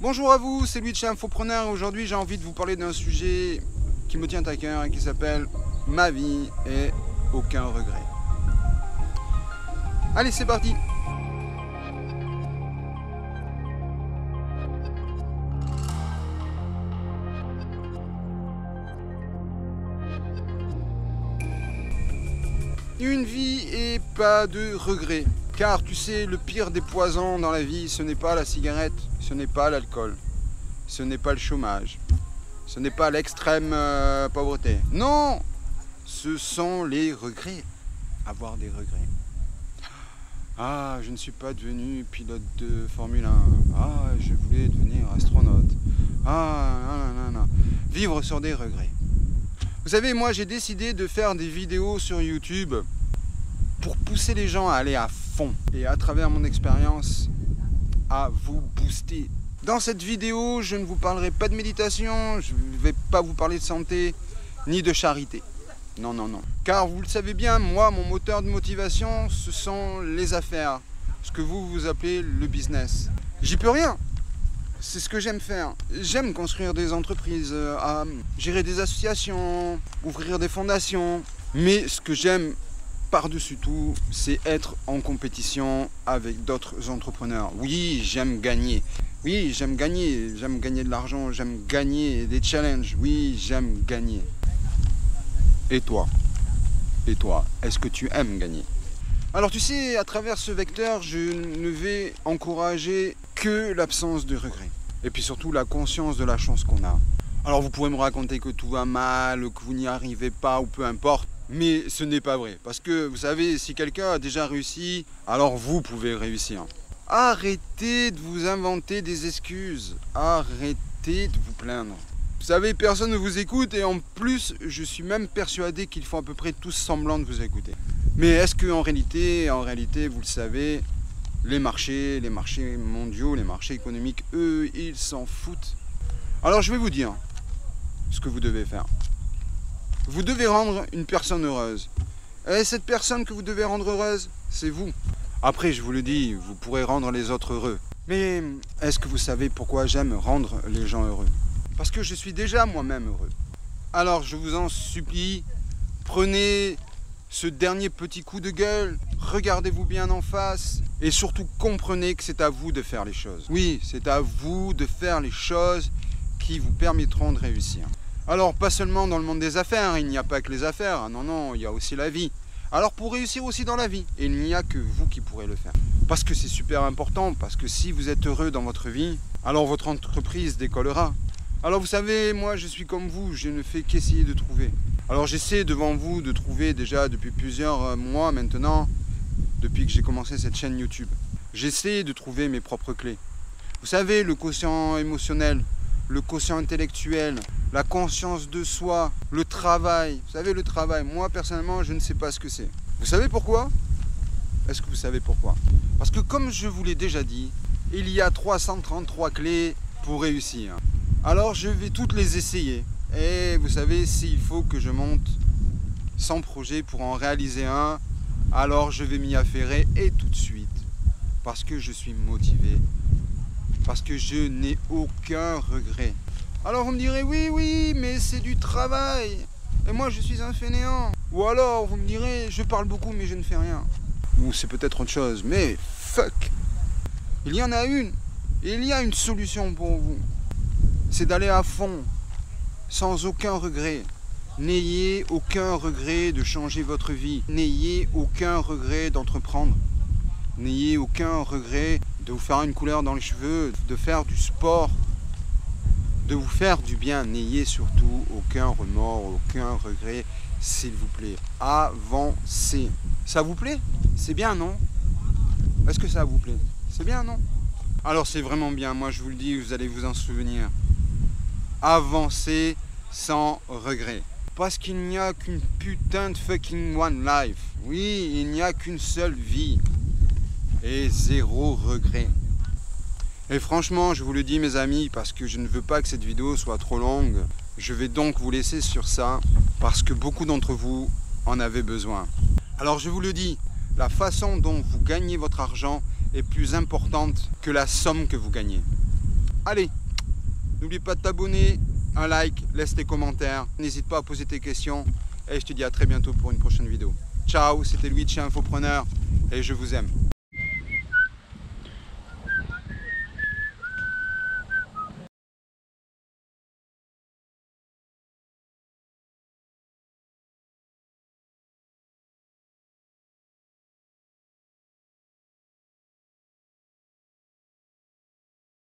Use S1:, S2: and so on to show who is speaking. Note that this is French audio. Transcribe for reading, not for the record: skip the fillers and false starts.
S1: Bonjour à vous, c'est Louis de chez Infopreneur. Aujourd'hui, j'ai envie de vous parler d'un sujet qui me tient à cœur et qui s'appelle ma vie et aucun regret. Allez, c'est parti. Une vie et pas de regrets. Car tu sais, le pire des poisons dans la vie, ce n'est pas la cigarette, ce n'est pas l'alcool, ce n'est pas le chômage, ce n'est pas l'extrême pauvreté. Non, ce sont les regrets. Avoir des regrets. Ah, je ne suis pas devenu pilote de Formule 1. Ah, je voulais devenir astronaute. Ah, non. Vivre sur des regrets. Vous savez, moi j'ai décidé de faire des vidéos sur YouTube pour pousser les gens à aller à fond et à travers mon expérience à vous booster. Dans cette vidéo, je ne vous parlerai pas de méditation, je ne vais pas vous parler de santé ni de charité. Non. Car vous le savez bien, moi, mon moteur de motivation, ce sont les affaires. Ce que vous appelez le business. J'y peux rien. C'est ce que j'aime faire. J'aime construire des entreprises, gérer des associations, ouvrir des fondations. Mais ce que j'aime par-dessus tout, c'est être en compétition avec d'autres entrepreneurs. Oui, j'aime gagner. Oui, j'aime gagner de l'argent, j'aime gagner des challenges. Oui, j'aime gagner. Et toi? Et toi, est-ce que tu aimes gagner? Alors tu sais, à travers ce vecteur, je ne vais encourager que l'absence de regret. Et puis surtout la conscience de la chance qu'on a. Alors vous pourrez me raconter que tout va mal, que vous n'y arrivez pas ou peu importe. Mais ce n'est pas vrai. Parce que vous savez, si quelqu'un a déjà réussi, alors vous pouvez réussir. Arrêtez de vous inventer des excuses. Arrêtez de vous plaindre. Vous savez, personne ne vous écoute et en plus, je suis même persuadé qu'ils font à peu près tous semblant de vous écouter. Mais est-ce qu'en réalité, vous le savez, les marchés mondiaux, les marchés économiques, eux, ils s'en foutent. Alors je vais vous dire ce que vous devez faire. Vous devez rendre une personne heureuse. Et cette personne que vous devez rendre heureuse, c'est vous. Après, je vous le dis, vous pourrez rendre les autres heureux. Mais est-ce que vous savez pourquoi j'aime rendre les gens heureux? Parce que je suis déjà moi-même heureux. Alors je vous en supplie, prenez ce dernier petit coup de gueule, regardez-vous bien en face et surtout comprenez que c'est à vous de faire les choses. Oui, c'est à vous de faire les choses qui vous permettront de réussir. Alors pas seulement dans le monde des affaires, il n'y a pas que les affaires, non, il y a aussi la vie. Alors pour réussir aussi dans la vie, il n'y a que vous qui pourrez le faire. Parce que c'est super important, parce que si vous êtes heureux dans votre vie, alors votre entreprise décollera. Alors vous savez, moi je suis comme vous, je ne fais qu'essayer de trouver. Alors j'essaie devant vous de trouver déjà depuis plusieurs mois maintenant, depuis que j'ai commencé cette chaîne YouTube. J'essaie de trouver mes propres clés. Vous savez, le quotient émotionnel, le quotient intellectuel, la conscience de soi, le travail. Vous savez, le travail, moi personnellement, je ne sais pas ce que c'est. Vous savez pourquoi? Est-ce que vous savez pourquoi? Parce que comme je vous l'ai déjà dit, il y a 333 clés pour réussir. Alors je vais toutes les essayer. Et vous savez, s'il faut que je monte 100 projets pour en réaliser un, alors je vais m'y affairer et tout de suite. Parce que je suis motivé. Parce que je n'ai aucun regret. Alors vous me direz, oui, mais c'est du travail. Et moi je suis un fainéant. Ou alors vous me direz, je parle beaucoup mais je ne fais rien. Ou c'est peut-être autre chose, mais fuck. Il y en a une. Et il y a une solution pour vous. C'est d'aller à fond, sans aucun regret. N'ayez aucun regret de changer votre vie. N'ayez aucun regret d'entreprendre. N'ayez aucun regret de vous faire une couleur dans les cheveux, de faire du sport, de vous faire du bien. N'ayez surtout aucun remords, aucun regret, s'il vous plaît. Avancez. Ça vous plaît? C'est bien, non? Est-ce que ça vous plaît? C'est bien, non? Alors c'est vraiment bien, moi je vous le dis, vous allez vous en souvenir. Avancez sans regret. Parce qu'il n'y a qu'une putain de fucking one life. Oui, il n'y a qu'une seule vie. Et zéro regret. Et franchement, je vous le dis mes amis, parce que je ne veux pas que cette vidéo soit trop longue, je vais donc vous laisser sur ça, parce que beaucoup d'entre vous en avez besoin. Alors je vous le dis, la façon dont vous gagnez votre argent est plus importante que la somme que vous gagnez. Allez, n'oublie pas de t'abonner, un like, laisse tes commentaires, n'hésite pas à poser tes questions et je te dis à très bientôt pour une prochaine vidéo. Ciao, c'était Louis de chez Infopreneur et je vous aime.